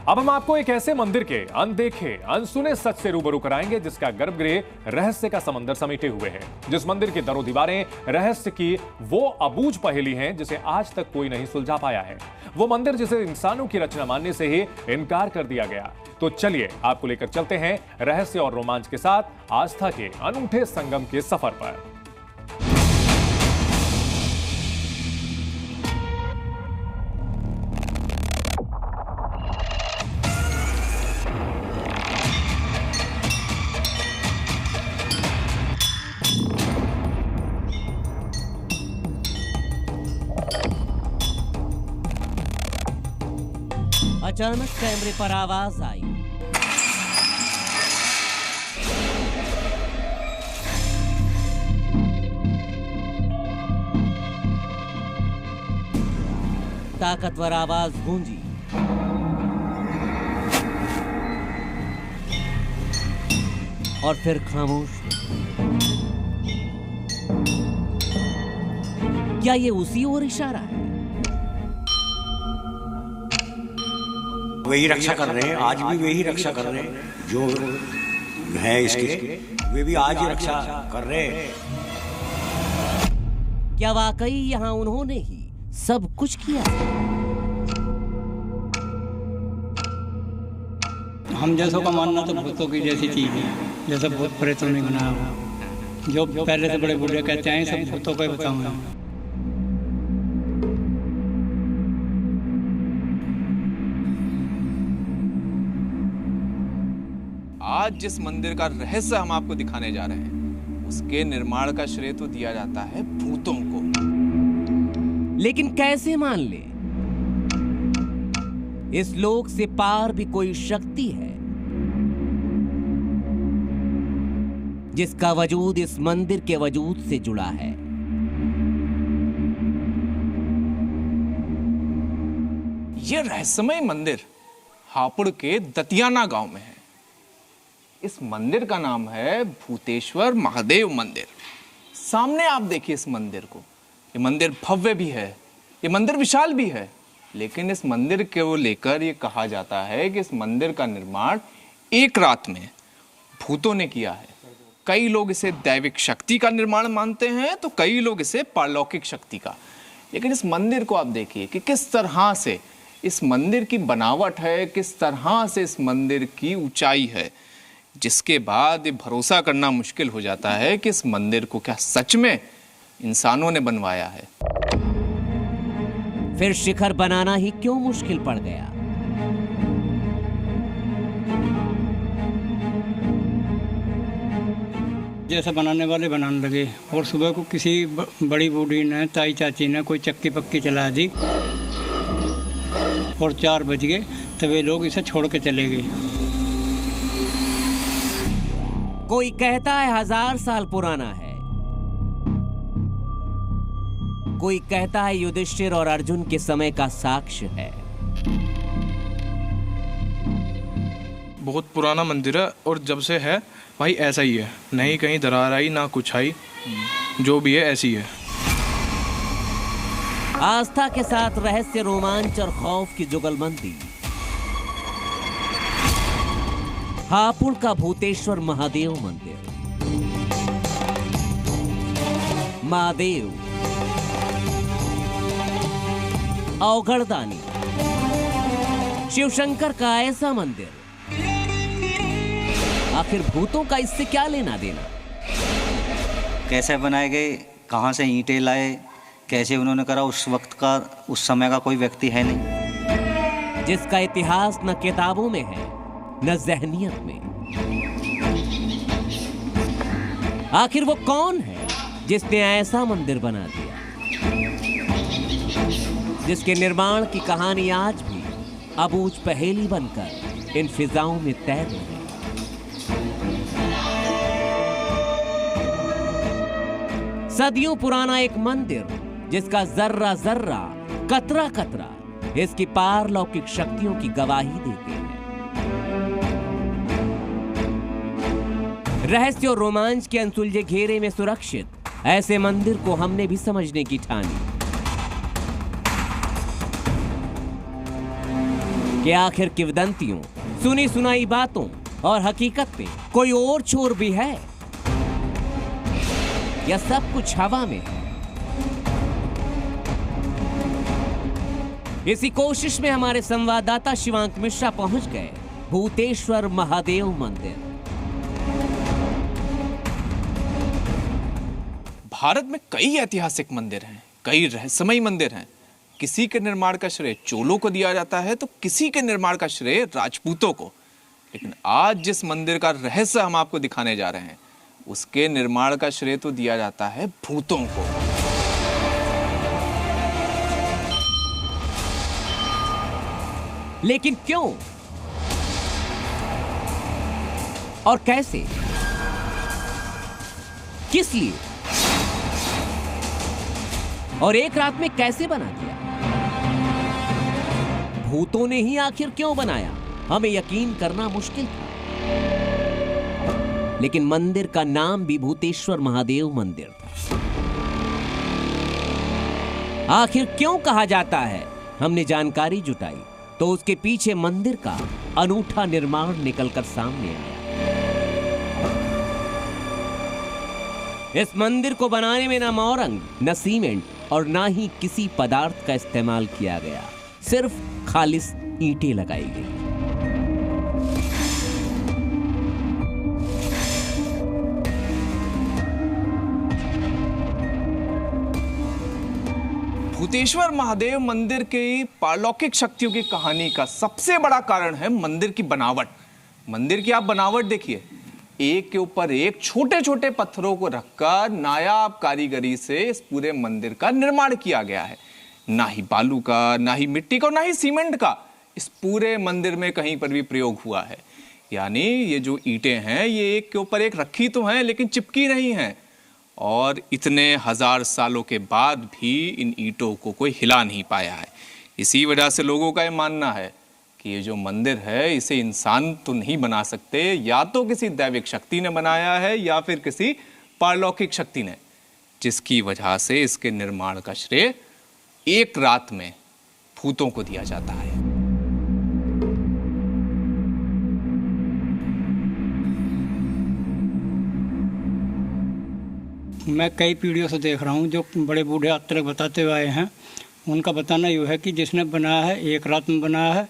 अब हम आपको एक ऐसे मंदिर के अनदेखे अनसुने सच से रूबरू कराएंगे जिसका गर्भगृह रहस्य का समंदर समेटे हुए है। जिस मंदिर की दरों दीवारें रहस्य की वो अबूझ पहेली हैं जिसे आज तक कोई नहीं सुलझा पाया है। वो मंदिर जिसे इंसानों की रचना मानने से ही इनकार कर दिया गया। तो चलिए आपको लेकर चलते हैं रहस्य और रोमांच के साथ आस्था के अनूठे संगम के सफर पर। अचानक कैमरे पर आवाज आई। ताकतवर आवाज गूंजी। और फिर खामोश। क्या ये उसी ओर इशारा है? वही रक्षा कर रहे हैं, आज भी वही रक्षा कर रहे हैं। जो है इसके वे भी आज ही रक्षा कर रहे हैं। क्या वाकई यहाँ उन्होंने ही सब कुछ किया? हम जैसों का मानना तो भूतों की जैसी चीज है, जैसा भूत प्रेतों ने बनाया हुआ। जो पहले से बड़े बूढ़े कहते हैं सब भूतों को ही बताऊंगा। आज जिस मंदिर का रहस्य हम आपको दिखाने जा रहे हैं उसके निर्माण का श्रेय तो दिया जाता है भूतों को। लेकिन कैसे मान ले इस लोक से पार भी कोई शक्ति है जिसका वजूद इस मंदिर के वजूद से जुड़ा है। यह रहस्यमय मंदिर हापुड़ के दतियाना गांव में है। इस मंदिर का नाम है भूतेश्वर महादेव मंदिर। सामने आप देखिए इस मंदिर को। ये मंदिर भव्य भी है, ये मंदिर विशाल भी है, लेकिन इस मंदिर को लेकर ये कहा जाता है कि इस मंदिर का निर्माण एक रात में भूतों ने किया है। कई लोग इसे दैविक शक्ति का निर्माण मानते हैं तो कई लोग इसे पारलौकिक शक्ति का। लेकिन इस मंदिर को आप देखिए कि किस तरह से इस मंदिर की बनावट है, किस तरह से इस मंदिर की ऊंचाई है, जिसके बाद ये भरोसा करना मुश्किल हो जाता है कि इस मंदिर को क्या सच में इंसानों ने बनवाया है। फिर शिखर बनाना ही क्यों मुश्किल पड़ गया? जैसा बनाने वाले बनाने लगे और सुबह को किसी बड़ी बूढ़ी ने, ताई चाची ने कोई चक्की पक्की चला दी और 4 बज गए तब वे लोग इसे छोड़ के चले गए। कोई कहता है 1000 साल पुराना है, कोई कहता है युधिष्ठिर और अर्जुन के समय का साक्ष्य है। बहुत पुराना मंदिर है और जब से है भाई ऐसा ही है, नहीं कहीं दरार आई ना कुछ आई, जो भी है ऐसी है। आस्था के साथ रहस्य, रोमांच और खौफ की जुगलबंदी। हापुड़ का भूतेश्वर महादेव मंदिर। महादेव, अवघड़दानी, शिवशंकर का ऐसा मंदिर, आखिर भूतों का इससे क्या लेना देना? कैसे बनाए गए, कहां से ईंटें लाए, कैसे उन्होंने करा, उस वक्त का, उस समय का कोई व्यक्ति है नहीं जिसका इतिहास न किताबों में है न ज़हनियत में। आखिर वो कौन है जिसने ऐसा मंदिर बना दिया, जिसके निर्माण की कहानी आज भी अबूझ पहेली बनकर इन फिजाओं में तैर रही है। सदियों पुराना एक मंदिर जिसका जर्रा जर्रा, कतरा कतरा इसकी पारलौकिक शक्तियों की गवाही देते हैं। रहस्य और रोमांच के अनसुलझे घेरे में सुरक्षित ऐसे मंदिर को हमने भी समझने की ठानी। कि आखिर किंवदंतियों, सुनी सुनाई बातों और हकीकत में कोई और छोर भी है या सब कुछ हवा में है? इसी कोशिश में हमारे संवाददाता शिवांक मिश्रा पहुंच गए भूतेश्वर महादेव मंदिर। भारत में कई ऐतिहासिक मंदिर हैं, कई रहस्यमयी मंदिर हैं। किसी के निर्माण का श्रेय चोलों को दिया जाता है तो किसी के निर्माण का श्रेय राजपूतों को। लेकिन आज जिस मंदिर का रहस्य हम आपको दिखाने जा रहे हैं, उसके निर्माण का श्रेय तो दिया जाता है भूतों को। लेकिन क्यों और कैसे, किस लिए और एक रात में कैसे बना दिया? भूतों ने ही आखिर क्यों बनाया, हमें यकीन करना मुश्किल था। लेकिन मंदिर का नाम भी भूतेश्वर महादेव मंदिर था। आखिर क्यों कहा जाता है, हमने जानकारी जुटाई तो उसके पीछे मंदिर का अनूठा निर्माण निकलकर सामने आया। इस मंदिर को बनाने में न मौरंग, न सीमेंट और ना ही किसी पदार्थ का इस्तेमाल किया गया, सिर्फ खालिस ईंटें लगाई गई। भूतेश्वर महादेव मंदिर की पारलौकिक शक्तियों की कहानी का सबसे बड़ा कारण है मंदिर की बनावट। मंदिर की आप बनावट देखिए, एक के ऊपर एक छोटे छोटे पत्थरों को रखकर नायाब कारीगरी से इस पूरे मंदिर का निर्माण किया गया है। ना ही बालू का, ना ही मिट्टी का और ना ही सीमेंट का इस पूरे मंदिर में कहीं पर भी प्रयोग हुआ है। यानी ये जो ईंटें हैं ये एक के ऊपर एक रखी तो हैं लेकिन चिपकी नहीं हैं, और इतने हजार सालों के बाद भी इन ईंटों को कोई हिला नहीं पाया है। इसी वजह से लोगों का ये मानना है कि ये जो मंदिर है इसे इंसान तो नहीं बना सकते, या तो किसी दैविक शक्ति ने बनाया है या फिर किसी पारलौकिक शक्ति ने, जिसकी वजह से इसके निर्माण का श्रेय एक रात में भूतों को दिया जाता है। मैं कई पीढ़ियों से देख रहा हूँ, जो बड़े बूढ़े आज तक बताते हुए आए हैं, उनका बताना यह है कि जिसने बनाया है एक रात में बनाया है,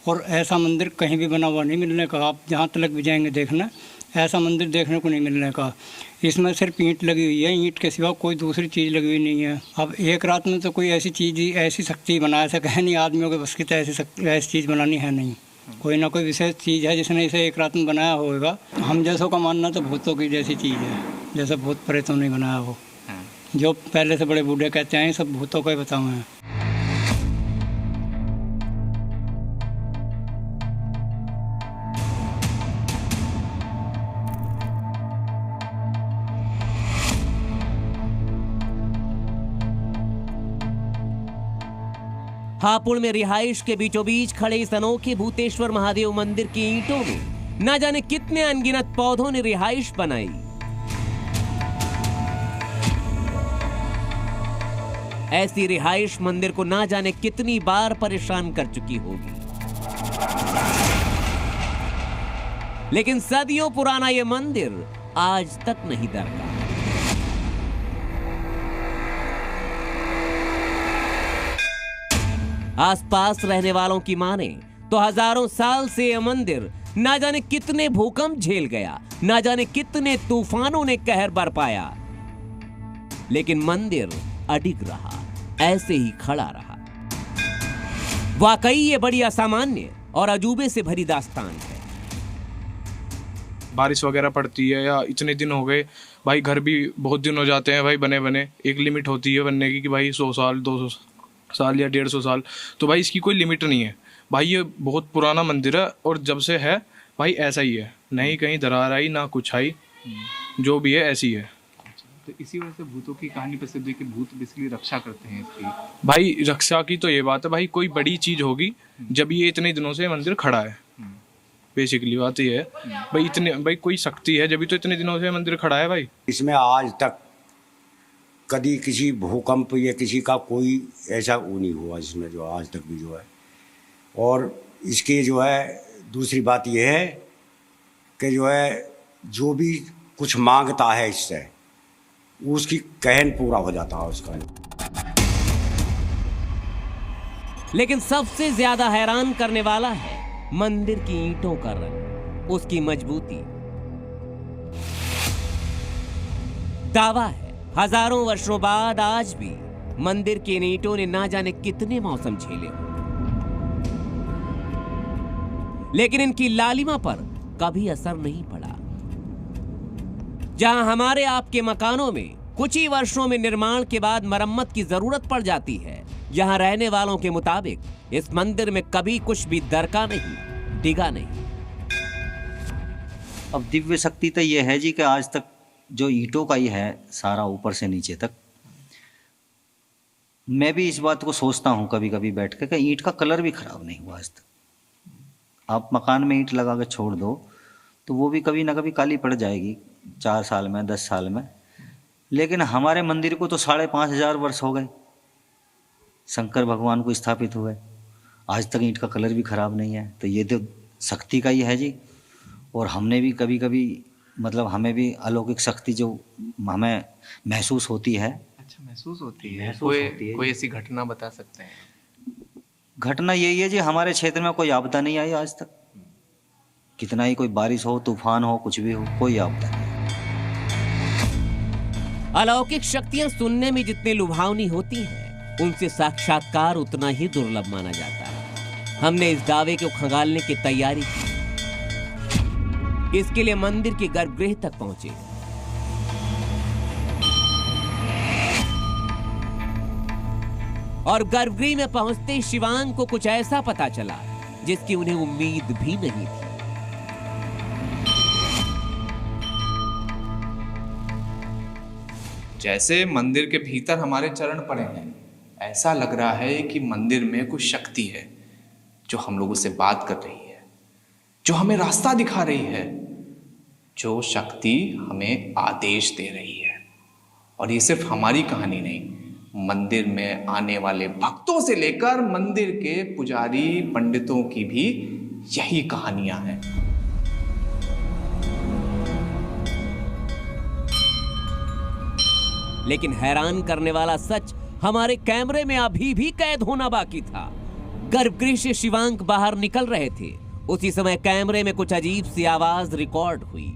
और ऐसा मंदिर कहीं भी बना हुआ नहीं मिलने का। आप जहाँ तक भी जाएंगे देखना, ऐसा मंदिर देखने को नहीं मिलने का। इसमें सिर्फ ईंट लगी हुई है, ईंट के सिवा कोई दूसरी चीज़ लगी हुई नहीं है। अब एक रात में तो कोई ऐसी चीज़, ऐसी शक्ति बना सके है नहीं, आदमियों के बस की तो ऐसी चीज़ बनानी है नहीं। कोई ना कोई विशेष चीज़ है जिसने इसे एक रात में बनाया होगा। हम जैसों का मानना तो भूतों की जैसी चीज़ है, जैसे भूत प्रेतों ने बनाया हो। जो पहले से बड़े बूढ़े कहते हैं सब भूतों का ही बताओ हैं। हापुड़ में रिहाइश के बीचों बीच खड़े इस अनोखे भूतेश्वर महादेव मंदिर की ईंटों में न जाने कितने अनगिनत पौधों ने रिहाइश बनाई। ऐसी रिहाइश मंदिर को ना जाने कितनी बार परेशान कर चुकी होगी, लेकिन सदियों पुराना यह मंदिर आज तक नहीं दरका। आसपास रहने वालों की माने तो हजारों साल से यह मंदिर ना जाने कितने भूकंप झेल गया, ना जाने कितने तूफानों ने कहर बरपाया, लेकिन मंदिर अडिग रहा, ऐसे ही खड़ा रहा। वाकई ये बड़ी असामान्य और अजूबे से भरी दास्तान है। बारिश वगैरह पड़ती है या इतने दिन हो गए भाई, घर भी बहुत दिन हो जाते हैं भाई बने बने, एक लिमिट होती है बनने की कि भाई 100 साल 200 साल या 150 साल, तो भाई इसकी कोई लिमिट नहीं है। भाई ये बहुत पुराना मंदिर है और जब से है भाई ऐसा ही है, नहीं कहीं दरार आई ना कुछ आई, जो भी है ऐसी है। तो इसी वजह से भूतों की कहानी प्रसिद्ध है कि भूत बेसिकली रक्षा करते हैं इसकी। भाई रक्षा की तो ये बात है भाई, कोई बड़ी चीज होगी जब ये इतने दिनों से मंदिर खड़ा है। बेसिकली बात ये है भाई, इतने भाई कोई शक्ति है जब तो इतने दिनों से मंदिर खड़ा है भाई। इसमें आज तक कभी किसी भूकंप या किसी का कोई ऐसा वो नहीं हुआ इसमें, जो आज तक भी जो है। और इसकी जो है दूसरी बात यह है कि जो है जो भी कुछ मांगता है इससे उसकी कहन पूरा हो जाता है उसका। लेकिन सबसे ज्यादा हैरान करने वाला है मंदिर की ईंटों का रंग, उसकी मजबूती। दावा है हजारों वर्षों बाद आज भी मंदिर की इन ईंटों ने ना जाने कितने मौसम झेले हों, लेकिन इनकी लालिमा पर कभी असर नहीं पड़ा। जहां हमारे आपके मकानों में कुछ ही वर्षों में निर्माण के बाद मरम्मत की जरूरत पड़ जाती है, यहां रहने वालों के मुताबिक इस मंदिर में कभी कुछ भी दरका नहीं, डिगा नहीं। अब दिव्य शक्ति तो ये है जी कि आज तक जो ईंटों का ही है सारा ऊपर से नीचे तक, मैं भी इस बात को सोचता हूँ कभी कभी बैठ के कि ईंट का कलर भी खराब नहीं हुआ आज तक। आप मकान में ईंट लगा के छोड़ दो तो वो भी कभी ना कभी काली पड़ जाएगी, 4 साल में 10 साल में। लेकिन हमारे मंदिर को तो 5,500 वर्ष हो गए शंकर भगवान को स्थापित हुए, आज तक ईंट का कलर भी खराब नहीं है। तो ये तो शक्ति का ही है जी। और हमने भी कभी कभी मतलब हमें भी अलौकिक शक्ति जो हमें महसूस होती है। अच्छा, महसूस होती है। महसूस होती है। कोई ऐसी घटना बता सकते हैं? घटना यही है जी, हमारे क्षेत्र में कोई आपदा नहीं आई आज तक। कितना ही कोई बारिश हो, तूफान हो, कुछ भी हो, कोई आपदा नहीं। अलौकिक शक्तियां सुनने में जितनी लुभावनी होती हैं, उनसे साक्षात्कार उतना ही दुर्लभ माना जाता है। हमने इस दावे को खंगालने की तैयारी की। इसके लिए मंदिर के गर्भगृह तक पहुंचे। और गर्भगृह में पहुंचते ही शिवांग को कुछ ऐसा पता चला जिसकी उन्हें उम्मीद भी नहीं थी। जैसे मंदिर के भीतर हमारे चरण पड़े हैं, ऐसा लग रहा है कि मंदिर में कुछ शक्ति है जो हम लोगों से बात कर रही है, जो हमें रास्ता दिखा रही है, जो शक्ति हमें आदेश दे रही है। और ये सिर्फ हमारी कहानी नहीं, मंदिर में आने वाले भक्तों से लेकर मंदिर के पुजारी पंडितों की भी यही कहानियां हैं। लेकिन हैरान करने वाला सच हमारे कैमरे में अभी भी कैद होना बाकी था। गर्भगृह से शिवांक बाहर निकल रहे थे, उसी समय कैमरे में कुछ अजीब सी आवाज रिकॉर्ड हुई।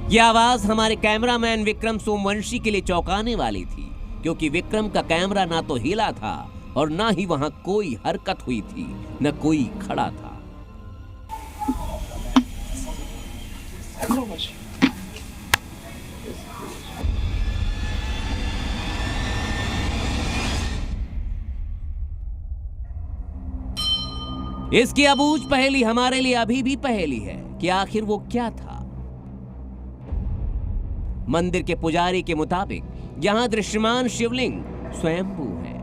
यह आवाज हमारे कैमरामैन विक्रम सोमवंशी के लिए चौंकाने वाली थी, क्योंकि विक्रम का कैमरा ना तो हिला था और ना ही वहां कोई हरकत हुई थी, न कोई खड़ा था। इसकी अबूझ पहेली हमारे लिए अभी भी पहेली है कि आखिर वो क्या था। मंदिर के पुजारी के मुताबिक यहां दृश्यमान शिवलिंग स्वयंभू है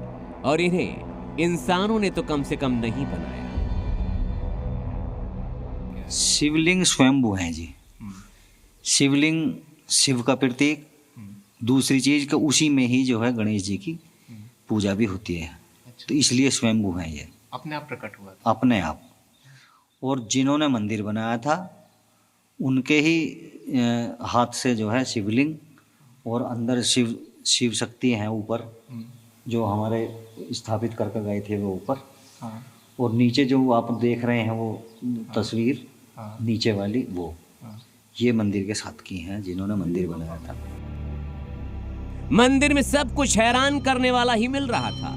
और इन्हें इंसानों ने तो कम से कम नहीं बनाया। शिवलिंग स्वयंभू हैं जी। शिवलिंग शिव का प्रतीक। दूसरी चीज कि उसी में ही जो है गणेश जी की पूजा भी होती है। तो इसलिए स्वयंभू हैं ये, अपने आप प्रकट हुआ था। अपने आप। और जिन्होंने मंदिर बनाया था उनके ही हाथ से जो है शिवलिंग और अंदर शिव शक्ति हैं ऊपर, जो हमारे स्थापित करके गए थे वो ऊपर। हाँ। और नीचे जो आप देख रहे हैं वो तस्वीर, हाँ। नीचे वाली वो, हाँ। ये मंदिर के साथ की हैं जिन्होंने मंदिर बनाया था। मंदिर में सब कुछ हैरान करने वाला ही मिल रहा था।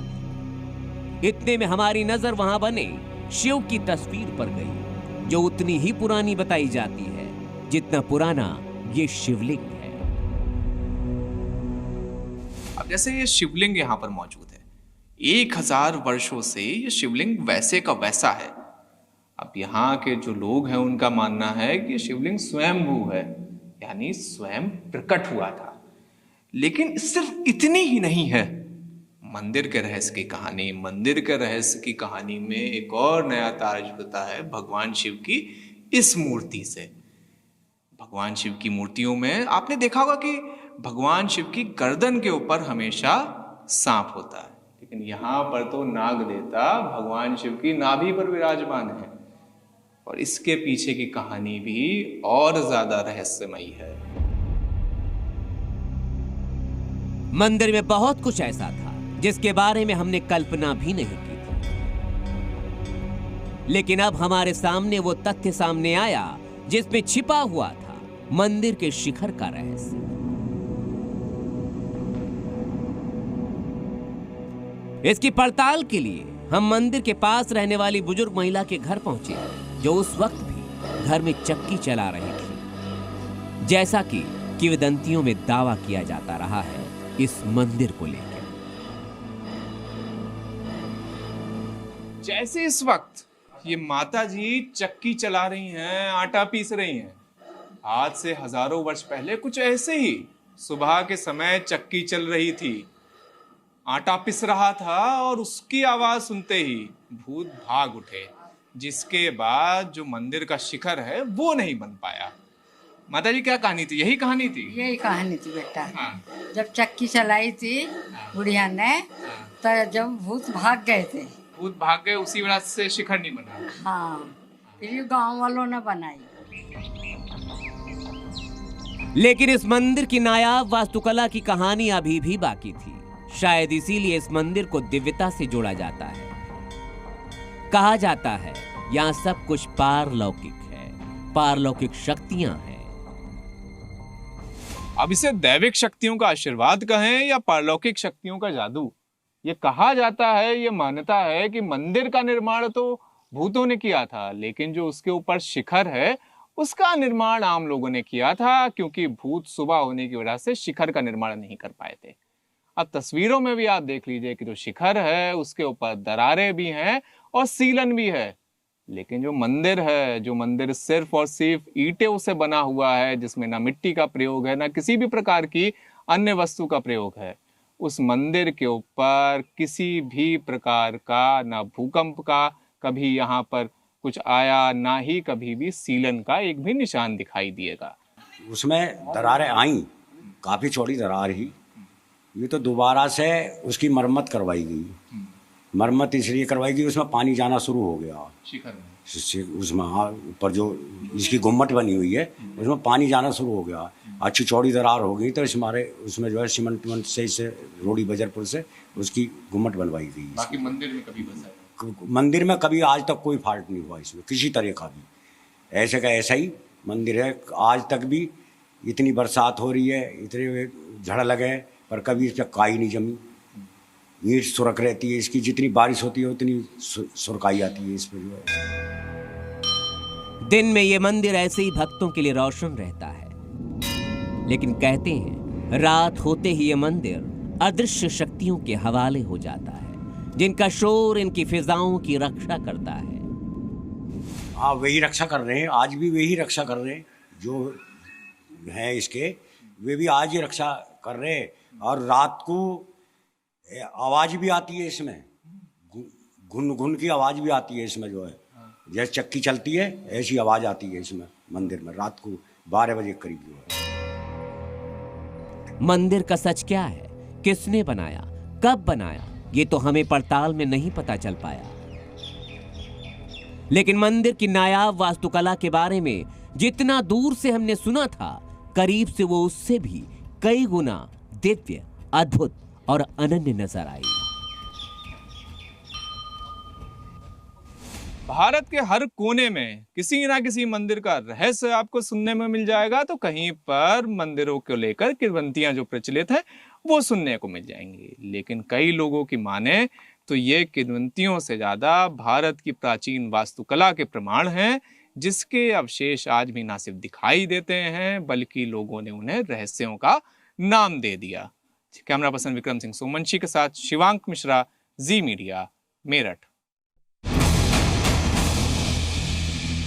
इतने में हमारी नजर वहां बने शिव की तस्वीर पर गई, जो उतनी ही पुरानी बताई जाती है जितना पुराना ये शिवलिंग है। अब जैसे ये शिवलिंग यहाँ पर मौजूद है, 1000 वर्षों से ये शिवलिंग वैसे का वैसा है। अब यहाँ के जो लोग हैं उनका मानना है कि शिवलिंग स्वयंभू है, यानी स्वयं प्रकट हुआ था। लेकिन सिर्फ इतनी ही नहीं है। मंदिर के रहस्य की कहानी, मंदिर के रहस्य की कहानी में एक और नया ताज होता है भगवान शिव की इस मूर्ति से। भगवान शिव की मूर्तियों में आपने देखा होगा कि भगवान शिव की गर्दन के ऊपर हमेशा सांप होता है, लेकिन यहां पर तो नाग देवता भगवान शिव की नाभि पर विराजमान है। और इसके पीछे की कहानी भी और ज्यादा रहस्यमयी है। मंदिर में बहुत कुछ ऐसा था जिसके बारे में हमने कल्पना भी नहीं की थी, लेकिन अब हमारे सामने वो तथ्य सामने आया जिसमें छिपा हुआ था मंदिर के शिखर का रहस्य। इसकी पड़ताल के लिए हम मंदिर के पास रहने वाली बुजुर्ग महिला के घर पहुंचे, जो उस वक्त भी घर में चक्की चला रही थी, जैसा कि किंवदंतियों में दावा किया जाता रहा है इस मंदिर को लेकर। जैसे इस वक्त ये माता जी चक्की चला रही हैं, आटा पीस रही हैं, आज से हजारों वर्ष पहले कुछ ऐसे ही सुबह के समय चक्की चल रही थी, आटा पिस रहा था और उसकी आवाज सुनते ही भूत भाग उठे, जिसके बाद जो मंदिर का शिखर है वो नहीं बन पाया। माता जी क्या कहानी थी? यही कहानी थी? यही कहानी थी बेटा। हाँ। जब चक्की चलाई थी बुढ़िया ने, तो जब भूत भाग गए थे, भूत भाग गए, उसी वजह से शिखर नहीं बना। हाँ, फिर गांव वालों ने बनाई। लेकिन इस मंदिर की नायाब वास्तुकला की कहानी अभी भी बाकी थी। शायद इसीलिए इस मंदिर को दिव्यता से जोड़ा जाता है। कहा जाता है यहाँ सब कुछ पारलौकिक है, पारलौकिक शक्तियां हैं। अब इसे दैविक शक्तियों का आशीर्वाद कहें या पारलौकिक शक्तियों का जादू, ये कहा जाता है, ये मान्यता है कि मंदिर का निर्माण तो भूतों ने किया था, लेकिन जो उसके ऊपर शिखर है उसका निर्माण आम लोगों ने किया था, क्योंकि भूत सुबह होने की वजह से शिखर का निर्माण नहीं कर पाए थे। अब तस्वीरों में भी आप देख लीजिए कि जो शिखर है उसके ऊपर दरारें भी हैं और सीलन भी है, लेकिन जो मंदिर है, जो मंदिर सिर्फ और सिर्फ ईंटों से बना हुआ है, जिसमें ना मिट्टी का प्रयोग है ना किसी भी प्रकार की अन्य वस्तु का प्रयोग है, उस मंदिर के ऊपर किसी भी प्रकार का ना भूकंप का कभी यहाँ पर कुछ आया, ना ही कभी भी सीलन का एक भी निशान दिखाई दिएगा। उसमें दरारें आई, काफ़ी चौड़ी दरार ही, ये तो दोबारा से उसकी मरम्मत करवाई गई। मरम्मत इसलिए करवाई गई, उसमें पानी जाना शुरू हो गया शिखर में, उसमें हाँ, ऊपर जो इसकी गुम्मट बनी हुई है उसमें पानी जाना शुरू हो गया, अच्छी चौड़ी दरार हो गई, तो हमारे उसमें जो है सीमेंट से इसे रोड़ी बजरपुर से उसकी गुम्मट बनवाई गई। बाकी मंदिर में कभी बसा, मंदिर में कभी आज तक कोई फॉल्ट नहीं हुआ इसमें किसी तरह का भी, ऐसे का ऐसा ही मंदिर है आज तक भी। इतनी बरसात हो रही है, इतने झड़ लगे, पर कभी इस पर काई नहीं जमी, ईंट सुरख रहती है इसकी, जितनी बारिश होती है उतनी सुरकाई आती है इस पर जो है। दिन में ये मंदिर ऐसे ही भक्तों के लिए रोशन रहता है, लेकिन कहते हैं रात होते ही ये मंदिर अदृश्य शक्तियों के हवाले हो जाता है, जिनका शोर इनकी फिजाओं की रक्षा करता है। हाँ, वही रक्षा कर रहे हैं, आज भी वही रक्षा कर रहे हैं, जो है इसके वे भी आज ही रक्षा कर रहे हैं। और रात को आवाज़ भी आती है इसमें, घुन घुन की आवाज़ भी आती है इसमें, जो है जैसे चक्की चलती है ऐसी आवाज़ आती है इसमें मंदिर में रात को 12 बजे करीब जो है। मंदिर का सच क्या है, किसने बनाया, कब बनाया, ये तो हमें पड़ताल में नहीं पता चल पाया, लेकिन मंदिर की नायाब वास्तुकला के बारे में जितना दूर से हमने सुना था, करीब से वो उससे भी कई गुना दिव्य, अद्भुत और अनन्य नजर आई। भारत के हर कोने में किसी ना किसी मंदिर का रहस्य आपको सुनने में मिल जाएगा, तो कहीं पर मंदिरों को लेकर किंवदंतियां जो प्रचलित है वो सुनने को मिल जाएंगी। लेकिन कई लोगों की माने तो ये किंवदंतियों से ज्यादा भारत की प्राचीन वास्तुकला के प्रमाण हैं, जिसके अवशेष आज भी ना सिर्फ दिखाई देते हैं बल्कि लोगों ने उन्हें रहस्यों का नाम दे दिया। कैमरा पर्सन विक्रम सिंह सोमवंशी के साथ शिवांक मिश्रा, जी मीडिया, मेरठ।